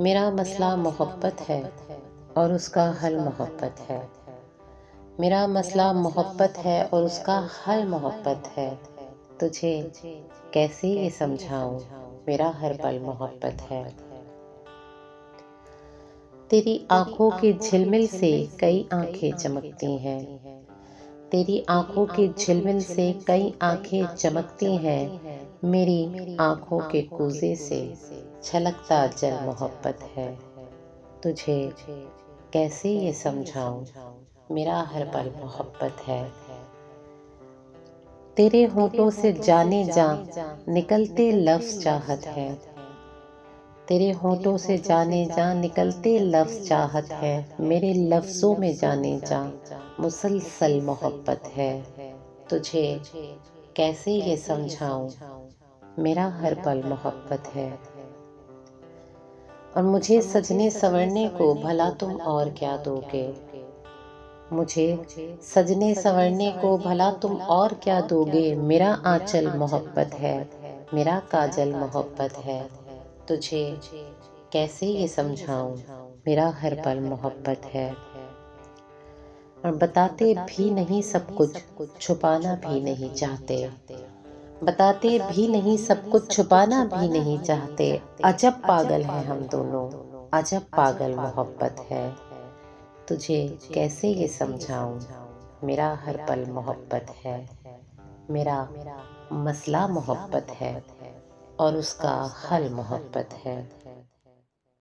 मेरा मसला मोहब्बत है और उसका हल मोहब्बत है। मेरा मसला मोहब्बत है और उसका हल मोहब्बत है। तुझे कैसे ये समझाऊं, मेरा हर पल मोहब्बत है। तेरी आंखों के झिलमिल से कई आंखें चमकती हैं। तेरी आंखों के झिलमिल से कई आंखें चमकती हैं। मेरी आंखों के कूजे से छलकता जल मोहब्बत है। तुझे कैसे ये समझाऊं, मेरा हर पल मोहब्बत है। तेरे होठों से जाने जा निकलते लफ्ज़ चाहत है। तेरे होठों से जाने जा निकलते लफ्ज़ चाहत है। मेरे लफ्ज़ों में जाने जा मुसलसल मोहब्बत है। तुझे कैसे ये समझाऊं, मेरा हर पल मोहब्बत है। और मुझे सजने संवरने को भला तुम और क्या दोगे। मुझे सजने संवरने को भला तुम और क्या दोगे। मेरा आंचल मोहब्बत है, मेरा काजल मोहब्बत है। तुझे कैसे ये समझाऊं, मेरा हर पल मोहब्बत है। और बताते भी नहीं सब कुछ, छुपाना भी नहीं चाहते। बताते भी नहीं सब कुछ, छुपाना भी नहीं चाहते। अजब पागल हैं हम दोनों, अजब पागल मोहब्बत है। तुझे कैसे ये समझाऊं, मेरा हर पल मोहब्बत है। मेरा मसला मोहब्बत है और उसका हल मोहब्बत है।